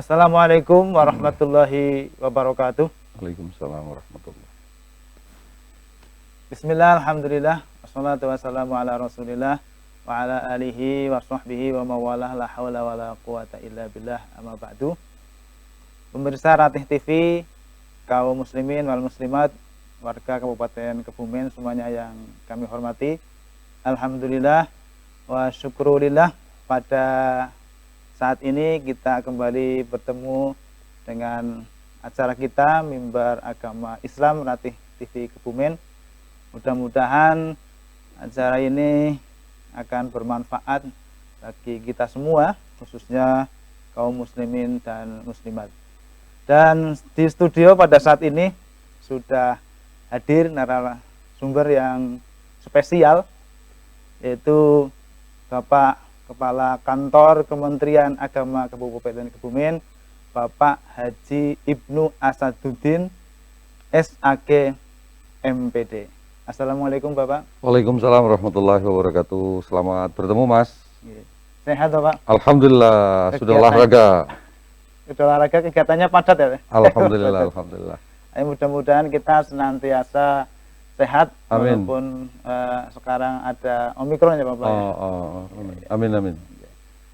Assalamualaikum warahmatullahi wabarakatuh. Waalaikumsalam warahmatullahi. Bismillah, alhamdulillah, wassalatu wassalamu ala rasulillah wa ala alihi wa sahbihi wa mawalah, la hawla wa la quwata illa billah, amma ba'du. Pemirsa Ratih TV, kaum muslimin wal muslimat, warga Kabupaten Kebumen semuanya yang kami hormati. Alhamdulillah wa syukurillah, pada saat ini kita kembali bertemu dengan acara kita Mimbar Agama Islam Ratih TV Kebumen. Mudah-mudahan acara ini akan bermanfaat bagi kita semua, khususnya kaum muslimin dan muslimat. Dan di studio pada saat ini sudah hadir narasumber yang spesial, yaitu Bapak Kepala Kantor Kementerian Agama Kabupaten Kebumen, Bapak Haji Ibnu Asaduddin, SAG MPD. Assalamualaikum Bapak. Waalaikumsalam warahmatullahi wabarakatuh. Selamat bertemu Mas. Sehat Bapak? Alhamdulillah, sudah olahraga. Sudah olahraga, kegiatannya padat ya? Alhamdulillah, alhamdulillah. Ayo, mudah-mudahan kita senantiasa sehat. Amin. Walaupun sekarang ada Omikron ya Bapak. Amin, amin.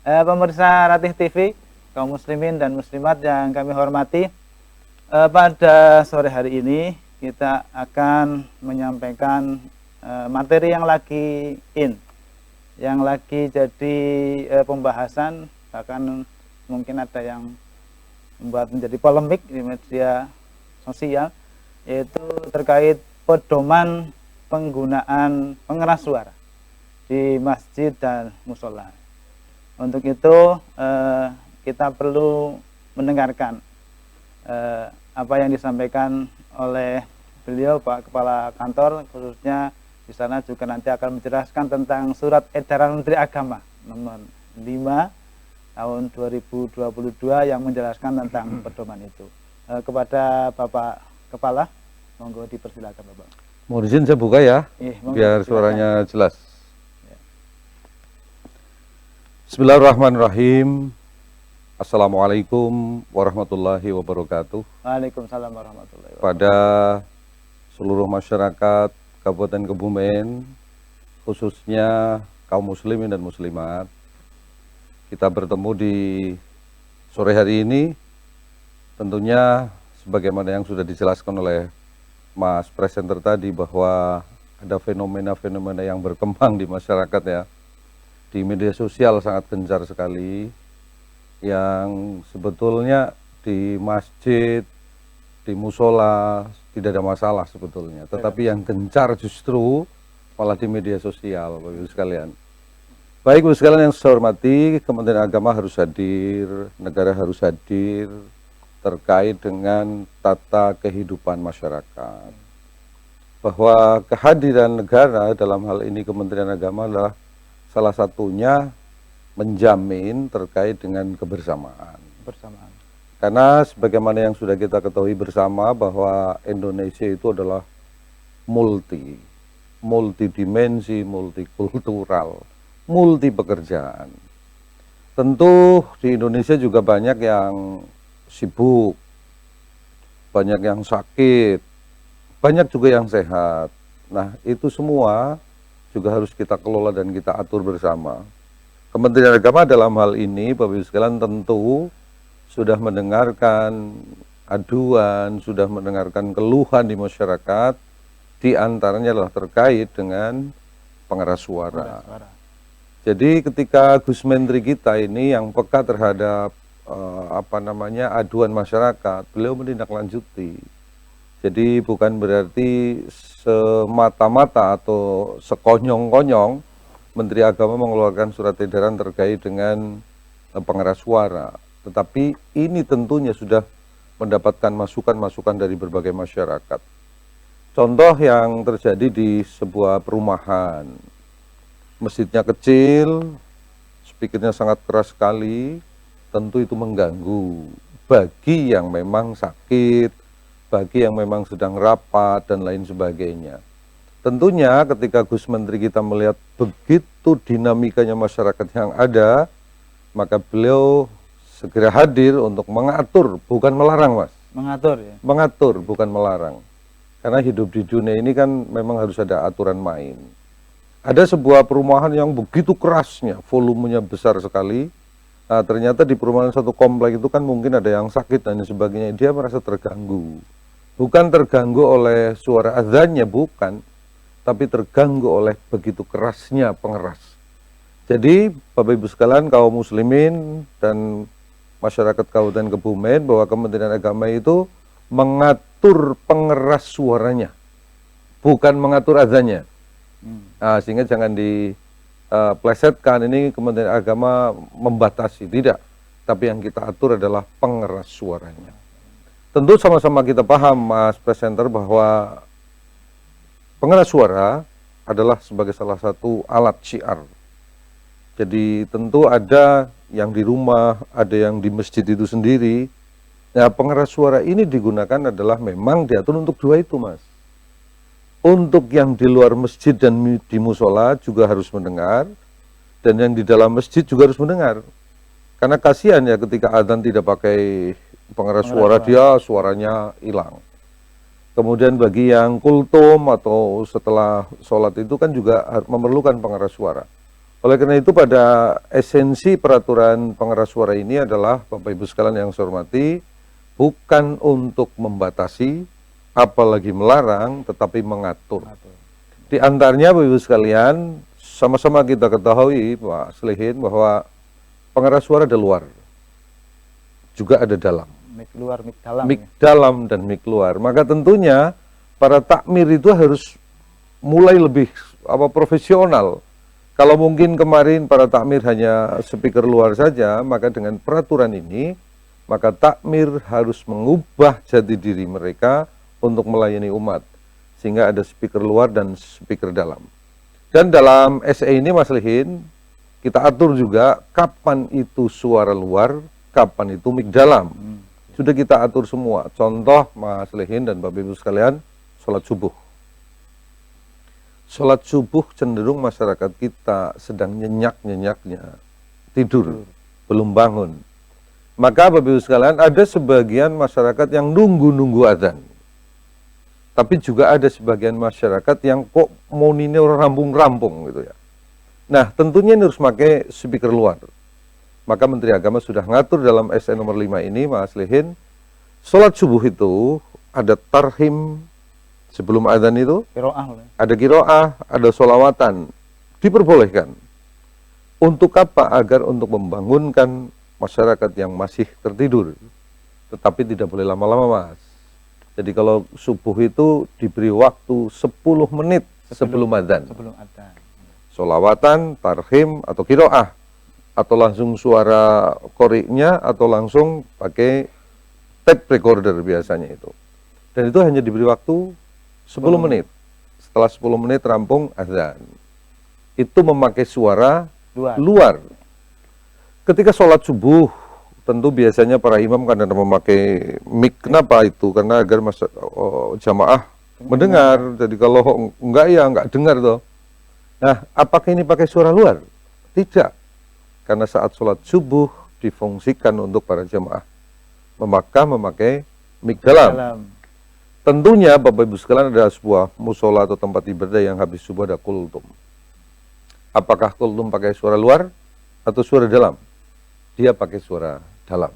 Pemirsa Ratih TV, kaum muslimin dan muslimat yang kami hormati, pada sore hari ini kita akan menyampaikan materi yang lagi yang lagi jadi pembahasan, bahkan mungkin ada yang membuat menjadi polemik di media sosial, yaitu terkait pedoman penggunaan pengeras suara di masjid dan musola. Untuk itu kita perlu mendengarkan apa yang disampaikan oleh beliau Pak Kepala Kantor, khususnya di sana juga nanti akan menjelaskan tentang Surat Edaran Menteri Agama nomor 5 tahun 2022 yang menjelaskan tentang pedoman itu. Kepada Bapak Kepala, monggo dipersilakan Bapak. Mau izin saya buka ya, biar silakan. suaranya jelas. Bismillahirrahmanirrahim. Assalamualaikum warahmatullahi wabarakatuh. Waalaikumsalam warahmatullahi wabarakatuh. Pada seluruh masyarakat Kabupaten Kebumen, khususnya kaum muslimin dan muslimat, kita bertemu di sore hari ini. Tentunya sebagaimana yang sudah dijelaskan oleh Mas presenter tadi, bahwa ada fenomena-fenomena yang berkembang di masyarakat ya, di media sosial sangat gencar sekali, yang sebetulnya di masjid, di musola tidak ada masalah sebetulnya, tetapi yang gencar justru malah di media sosial, Bapak Ibu sekalian. Baik Bapak Ibu sekalian yang saya hormati, Kementerian Agama harus hadir, negara harus hadir terkait dengan tata kehidupan masyarakat. Bahwa kehadiran negara dalam hal ini Kementerian Agama adalah salah satunya menjamin terkait dengan kebersamaan. Karena sebagaimana yang sudah kita ketahui bersama bahwa Indonesia itu adalah multidimensi, multikultural, multi pekerjaan. Tentu di Indonesia juga banyak yang sibuk, banyak yang sakit, banyak juga yang sehat. Nah, itu semua juga harus kita kelola dan kita atur bersama. Kementerian Agama dalam hal ini, Bapak Ibu sekalian, tentu sudah mendengarkan aduan, sudah mendengarkan keluhan di masyarakat, di antaranya adalah terkait dengan pengeras suara. Jadi ketika Gus Menteri kita ini yang peka terhadap aduan masyarakat, beliau menindaklanjuti. Jadi bukan berarti semata-mata atau sekonyong-konyong Menteri Agama mengeluarkan surat edaran terkait dengan pengeras suara, tetapi ini tentunya sudah mendapatkan masukan-masukan dari berbagai masyarakat. Contoh yang terjadi di sebuah perumahan, masjidnya kecil, speakernya sangat keras sekali, tentu itu mengganggu bagi yang memang sakit, bagi yang memang sedang rapat dan lain sebagainya. Tentunya ketika Gus Menteri kita melihat begitu dinamikanya masyarakat yang ada, maka beliau segera hadir untuk mengatur, bukan melarang, Mas. Mengatur ya. Mengatur, bukan melarang. Karena hidup di dunia ini kan memang harus ada aturan main. Ada sebuah perumahan yang begitu kerasnya, volumenya besar sekali. Nah, ternyata di perumahan satu komplek itu kan mungkin ada yang sakit dan sebagainya. Dia merasa terganggu. Bukan terganggu oleh suara azannya, bukan. Tapi terganggu oleh begitu kerasnya pengeras. Jadi, Bapak Ibu sekalian, kaum muslimin dan masyarakat Kabupaten Kebumen, bahwa Kementerian Agama itu mengatur pengeras suaranya, bukan mengatur azannya. Nah, sehingga jangan diplesetkan ini Kementerian Agama membatasi, tidak. Tapi yang kita atur adalah pengeras suaranya. Tentu sama-sama kita paham, Mas Presenter, bahwa pengeras suara adalah sebagai salah satu alat syiar. Jadi tentu ada yang di rumah, ada yang di masjid itu sendiri. Nah, pengeras suara ini digunakan adalah memang diatur untuk dua itu, Mas. Untuk yang di luar masjid dan di musola juga harus mendengar, dan yang di dalam masjid juga harus mendengar. Karena kasihan ya ketika adzan tidak pakai pengeras suara, dia suaranya hilang. Kemudian bagi yang kultum atau setelah sholat itu kan juga memerlukan pengeras suara. Oleh karena itu pada esensi peraturan pengeras suara ini adalah, Bapak Ibu sekalian yang saya hormati, bukan untuk membatasi, apalagi melarang, tetapi mengatur. Di antaranya, Bapak Ibu sekalian, sama-sama kita ketahui, Pak Slihin, bahwa pengeras suara ada luar, juga ada dalam. Mik luar, mik dalam. Mik dalam dan mik luar. Maka tentunya para takmir itu harus mulai lebih profesional. Kalau mungkin kemarin para takmir hanya speaker luar saja, maka dengan peraturan ini, maka takmir harus mengubah jati diri mereka untuk melayani umat. Sehingga ada speaker luar dan speaker dalam. Dan dalam SE ini, Mas Lihin, kita atur juga kapan itu suara luar, kapan itu mik dalam. Sudah kita atur semua. Contoh, Mas Lihin dan Bapak Ibu sekalian, sholat subuh. Sholat subuh cenderung masyarakat kita sedang nyenyak-nyenyaknya, tidur, belum bangun. Maka Bapak Ibu sekalian, ada sebagian masyarakat yang nunggu-nunggu azan. Tapi juga ada sebagian masyarakat yang kok mau ini rampung-rampung gitu ya. Nah, tentunya ini harus pakai speaker luar. Maka Menteri Agama sudah ngatur dalam SE nomor 5 ini, Mas Lihin, sholat subuh itu ada tarhim sebelum azan itu, ada kiroah, ada sholawatan, diperbolehkan. Untuk apa? Agar untuk membangunkan masyarakat yang masih tertidur. Tetapi tidak boleh lama-lama, Mas. Jadi kalau subuh itu diberi waktu 10 menit sebelum azan. Sholawatan, tarhim, atau kiroah. Atau langsung suara koriknya, atau langsung pakai tape recorder biasanya itu. Dan itu hanya diberi waktu 10 menit. Setelah 10 menit rampung azan. Itu memakai suara luar. Ketika sholat subuh, tentu biasanya para imam kan ada memakai mic. Kenapa itu? Karena agar jamaah mendengar. Jadi kalau enggak ya enggak dengar toh. Nah, apakah ini pakai suara luar? Tidak. Karena saat sholat subuh difungsikan untuk para jamaah memakai mic dalam. Tentunya Bapak Ibu sekalian ada sebuah musola atau tempat ibadah yang habis subuh ada kultum. Apakah kultum pakai suara luar atau suara dalam? Dia pakai suara dalam.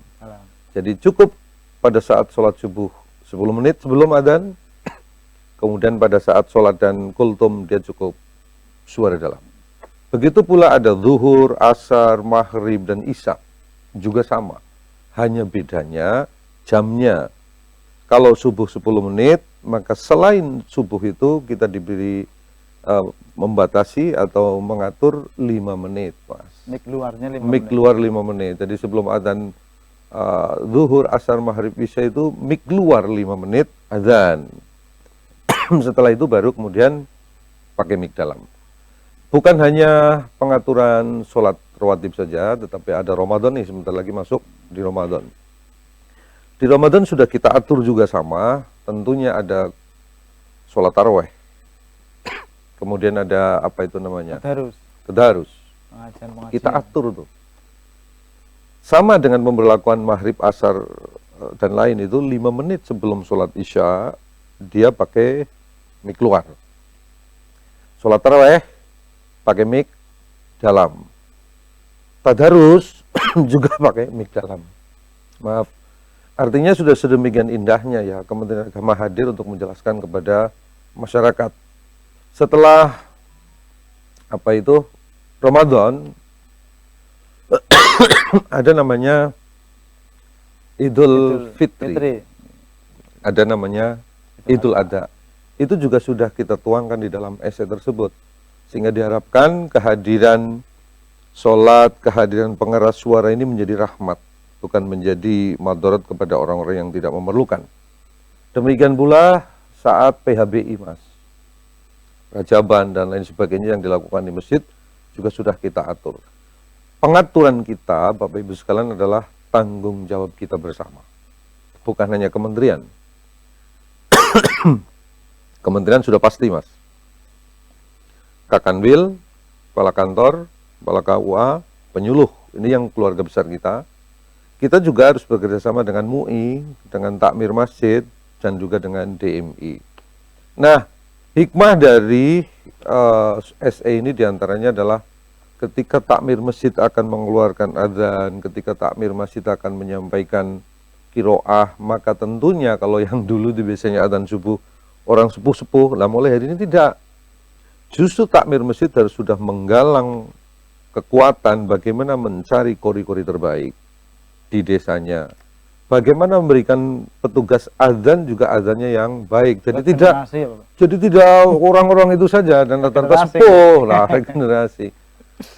Jadi cukup pada saat sholat subuh 10 menit sebelum adzan, kemudian pada saat sholat dan kultum dia cukup suara dalam. Begitu pula ada zuhur, asar, maghrib, dan isya. Juga sama. Hanya bedanya jamnya. Kalau subuh 10 menit, maka selain subuh itu kita diberi membatasi atau mengatur 5 menit, Mas. Mik luarnya 5 menit. Mik luar 5 menit. Jadi sebelum adzan zuhur, asar, maghrib, isya itu mik luar 5 menit adzan. Setelah itu baru kemudian pakai mik dalam. Bukan hanya pengaturan sholat rawatib saja, tetapi ada Ramadan nih, sebentar lagi masuk di Ramadan. Di Ramadan sudah kita atur juga sama, tentunya ada sholat taraweh. Kemudian ada apa itu namanya? Tadarus. Tadarus. Pengajian. Kita atur tuh. Sama dengan pemberlakuan maghrib, asar, dan lain itu 5 menit sebelum sholat isya dia pakai mic luar. Sholat tarawih pakai mic dalam. Tadarus juga pakai mic dalam. Maaf. Artinya sudah sedemikian indahnya ya Kementerian Agama hadir untuk menjelaskan kepada masyarakat. Setelah Ramadan ada namanya Idul Fitri. Ada namanya Idul Adha. Itu juga sudah kita tuangkan di dalam esai tersebut. Sehingga diharapkan kehadiran sholat, kehadiran pengeras suara ini menjadi rahmat, bukan menjadi madarat kepada orang-orang yang tidak memerlukan. Demikian pula saat PHBI, Mas. Rajaban dan lain sebagainya yang dilakukan di masjid juga sudah kita atur. Pengaturan kita, Bapak Ibu sekalian, adalah tanggung jawab kita bersama. Bukan hanya kementerian. Kementerian sudah pasti, Mas. Kakanwil, kepala kantor, kepala KUA, penyuluh, ini yang keluarga besar kita. Kita juga harus bekerja sama dengan MUI, dengan takmir masjid, dan juga dengan DMI. Nah, hikmah dari SE ini diantaranya adalah ketika takmir masjid akan mengeluarkan adzan, ketika takmir masjid akan menyampaikan kiroah, maka tentunya kalau yang dulu biasanya adzan subuh, orang sepuh-sepuh, lah mulai hari ini tidak. Justru takmir masjid harus sudah menggalang kekuatan bagaimana mencari kori-kori terbaik di desanya. Bagaimana memberikan petugas azan juga azannya yang baik. Jadi tidak orang-orang itu saja dan rata-rata sepuh lah regenerasi.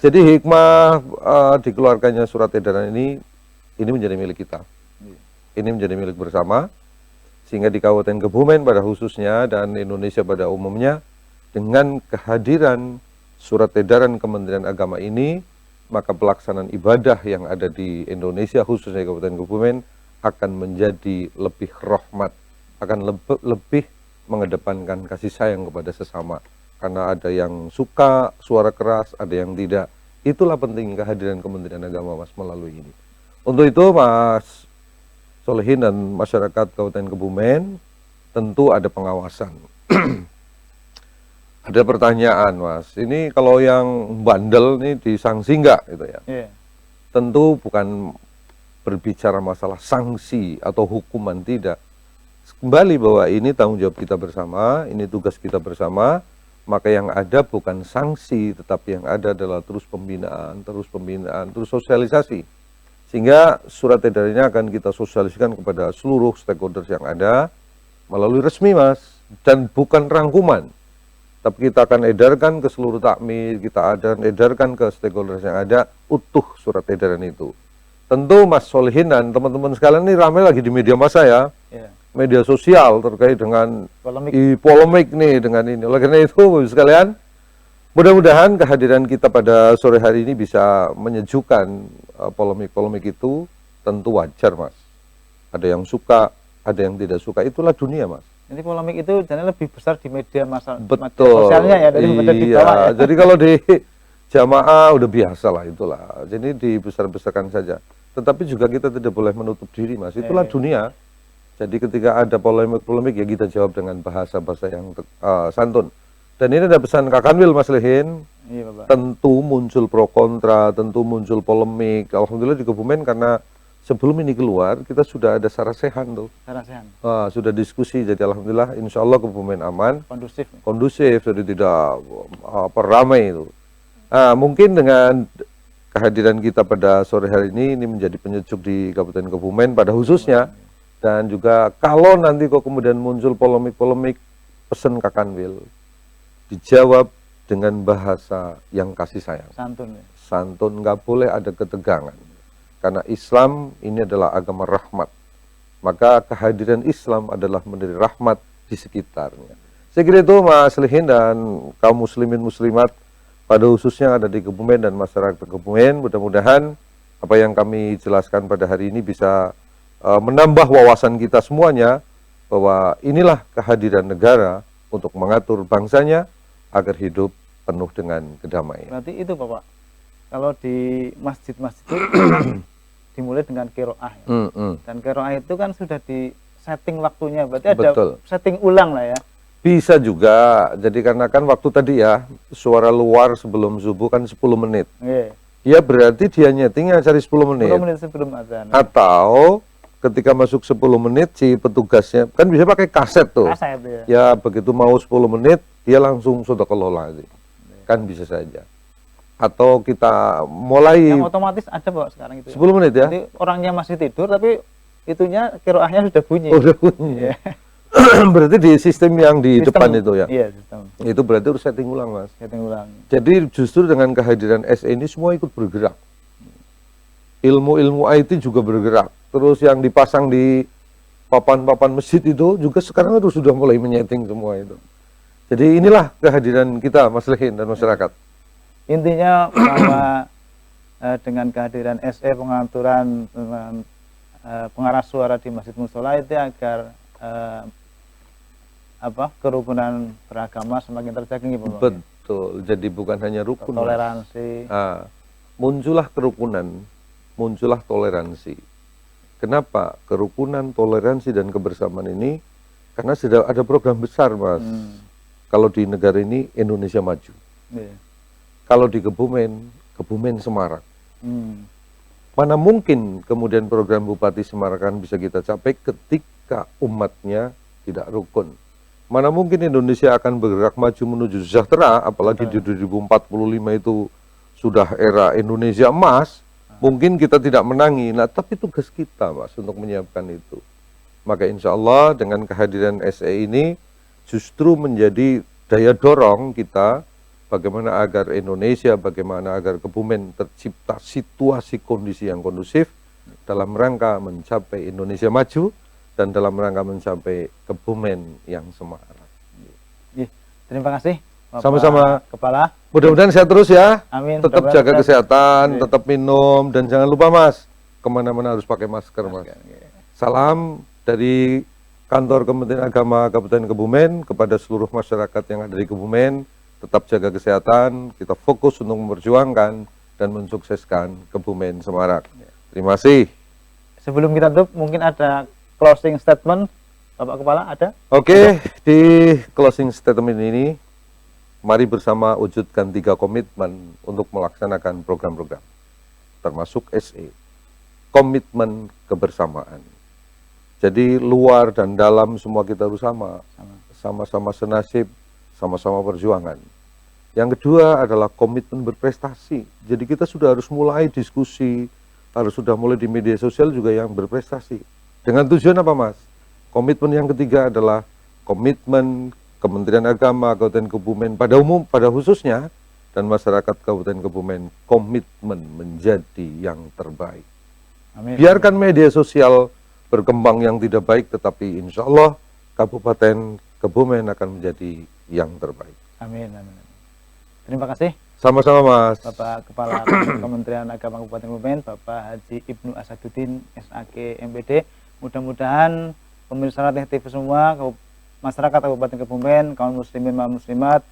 Jadi hikmah dikeluarkannya surat edaran ini menjadi milik kita. Ini menjadi milik bersama, sehingga di Kabupaten Kebumen pada khususnya dan Indonesia pada umumnya, dengan kehadiran surat edaran Kementerian Agama ini, maka pelaksanaan ibadah yang ada di Indonesia khususnya Kabupaten Kebumen akan menjadi lebih rahmat, akan lebih mengedepankan kasih sayang kepada sesama. Karena ada yang suka suara keras, ada yang tidak. Itulah penting kehadiran Kementerian Agama, Mas, melalui ini. Untuk itu, Mas Solehin dan masyarakat Kabupaten Kebumen tentu ada pengawasan. Ada pertanyaan, Mas, ini kalau yang bandel nih disangsi enggak gitu ya? Yeah. Tentu bukan berbicara masalah sanksi atau hukuman, tidak. Kembali bahwa ini tanggung jawab kita bersama, ini tugas kita bersama, maka yang ada bukan sanksi, tetapi yang ada adalah terus pembinaan, terus sosialisasi. Sehingga surat edarannya akan kita sosialisasikan kepada seluruh stakeholders yang ada melalui resmi, Mas, dan bukan rangkuman. Tapi kita akan edarkan ke seluruh takmir, kita akan edarkan ke stakeholders yang ada, utuh surat edaran itu. Tentu Mas Solihin dan teman-teman sekalian ini ramai lagi di media massa ya, media sosial terkait dengan polemik nih dengan ini. Oleh karena itu, Bapak sekalian, mudah-mudahan kehadiran kita pada sore hari ini bisa menyejukkan polemik-polemik itu. Tentu wajar, Mas. Ada yang suka, ada yang tidak suka. Itulah dunia, Mas. Jadi polemik itu jadi lebih besar di media massa, betul, sosialnya ya, daripada di bawah ya. Jadi kalau di jamaah udah biasa lah itulah. Jadi dibesar-besarkan saja. Tetapi juga kita tidak boleh menutup diri, Mas. Itulah dunia. Jadi ketika ada polemik-polemik ya kita jawab dengan bahasa-bahasa yang santun. Dan ini ada pesan Kakanwil, Mas Lehin. Iya, Bapak. Tentu muncul pro kontra, tentu muncul polemik. Alhamdulillah di Kebumen karena sebelum ini keluar, kita sudah ada sarasehan tuh. Sarasehan. Sudah diskusi, jadi alhamdulillah, insya Allah Kebumen aman. Kondusif, jadi tidak ramai itu. Mungkin dengan kehadiran kita pada sore hari ini menjadi penyejuk di Kabupaten Kebumen pada khususnya. Dan juga kalau nanti kok kemudian muncul polemik-polemik, pesan Kakanwil, dijawab dengan bahasa yang kasih sayang. Santun ya? Santun, nggak boleh ada ketegangan. Karena Islam ini adalah agama rahmat. Maka kehadiran Islam adalah menjadi rahmat di sekitarnya. Saya kira itu Mas Lehin dan kaum muslimin muslimat pada khususnya ada di Kebumen dan masyarakat Kebumen. Mudah-mudahan apa yang kami jelaskan pada hari ini bisa menambah wawasan kita semuanya bahwa inilah kehadiran negara untuk mengatur bangsanya agar hidup penuh dengan kedamaian. Berarti itu Bapak, kalau di masjid-masjid itu dimulai dengan qiraah ya. Dan qiraah itu kan sudah di setting waktunya, berarti ada Betul. setting ulang lah ya. Bisa juga. Jadi karena kan waktu tadi ya, suara luar sebelum subuh kan 10 menit. Iya. Ya berarti dia nyetingnya cari 10 menit. 10 menit sebelum azan. Atau ketika masuk 10 menit si petugasnya, kan bisa pakai kaset tuh. Kaset ya. Ya begitu mau 10 menit, dia langsung shadaqallahul azim. Kan bisa saja. Atau kita mulai Yang otomatis ada Pak sekarang itu. 10 menit ya? Jadi orangnya masih tidur tapi itunya qiraahnya sudah bunyi. Oh, udah bunyi. Iya. Berarti di sistem yang di Sistem, depan itu ya? Iya, sistem. Itu berarti harus setting ulang, Mas. Setting ulang. Jadi justru dengan kehadiran SE ini semua ikut bergerak. Ilmu-ilmu IT juga bergerak. Terus yang dipasang di papan-papan masjid itu juga sekarang itu sudah mulai menyeting semua itu. Jadi inilah kehadiran kita, Mas Lehin dan masyarakat. Intinya bahwa dengan kehadiran SE, pengaturan pengarah suara di Masjid Mushola itu agar kerukunan beragama semakin terjaga gitu, Pak. Betul. Jadi bukan hanya rukun, toleransi. Muncullah kerukunan, muncullah toleransi. Kenapa? Kerukunan, toleransi dan kebersamaan ini karena sudah ada program besar, Mas. Kalau di negara ini Indonesia Maju. Yeah. Kalau di Kebumen Semarak. Mana mungkin kemudian program Bupati Semarak bisa kita capai ketika umatnya tidak rukun. Mana mungkin Indonesia akan bergerak maju menuju sejahtera, apalagi di 2045 itu sudah era Indonesia emas, mungkin kita tidak menangi. Nah, tapi tugas kita, Mas, untuk menyiapkan itu. Maka insya Allah dengan kehadiran SE ini justru menjadi daya dorong kita bagaimana agar Indonesia, bagaimana agar Kebumen tercipta situasi kondisi yang kondusif dalam rangka mencapai Indonesia maju dan dalam rangka mencapai Kebumen yang semarak. Terima kasih Bapak Sama-sama. Kepala. Mudah-mudahan sehat terus ya. Amin. Tetap Mudah-mudahan jaga sehat. kesehatan, tetap minum, dan jangan lupa, Mas, kemana-mana harus pakai masker, Mas. Salam dari Kantor Kementerian Agama Kabupaten Kebumen kepada seluruh masyarakat yang ada di Kebumen. Tetap jaga kesehatan, kita fokus untuk memperjuangkan dan mensukseskan Kebumen Semarak. Terima kasih. Sebelum kita tutup, mungkin ada closing statement, Bapak Kepala, ada? Oke, di closing statement ini, mari bersama wujudkan 3 komitmen untuk melaksanakan program-program, termasuk SE. Komitmen kebersamaan. Jadi luar dan dalam semua kita harus sama-sama senasib, sama-sama perjuangan. Yang kedua adalah komitmen berprestasi. Jadi kita sudah harus mulai diskusi, harus sudah mulai di media sosial juga yang berprestasi. Dengan tujuan apa, Mas? Komitmen yang ketiga adalah komitmen Kementerian Agama Kabupaten Kebumen pada khususnya dan masyarakat Kabupaten Kebumen komitmen menjadi yang terbaik. Amin. Biarkan media sosial berkembang yang tidak baik, tetapi insya Allah Kabupaten Kebumen akan menjadi yang terbaik. Amin. Amin. Terima kasih. Sama-sama, Mas. Bapak Kepala Kementerian Agama Kabupaten Kebumen, Bapak Haji Ibnu Asaduddin, SAG, MPD. Mudah-mudahan pemirsa Ratih TV semua, masyarakat Kabupaten Kebumen, kaum muslimin dan muslimat,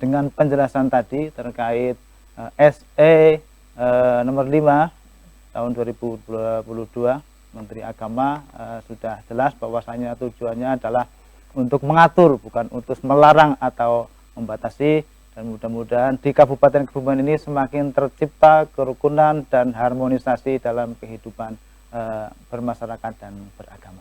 dengan penjelasan tadi terkait SE nomor 5 tahun 2022 Menteri Agama sudah jelas bahwasanya tujuannya adalah untuk mengatur, bukan untuk melarang atau membatasi. Dan mudah-mudahan di Kabupaten Kebumen ini semakin tercipta kerukunan dan harmonisasi dalam kehidupan bermasyarakat dan beragama.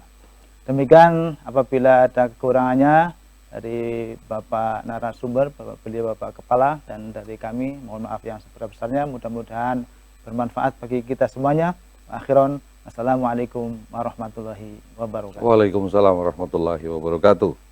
Demikian, apabila ada kekurangannya dari Bapak narasumber, Bapak Kepala, dan dari kami, mohon maaf yang sebesar-besarnya. Mudah-mudahan bermanfaat bagi kita semuanya. Akhiron, assalamualaikum warahmatullahi wabarakatuh. Waalaikumsalam warahmatullahi wabarakatuh.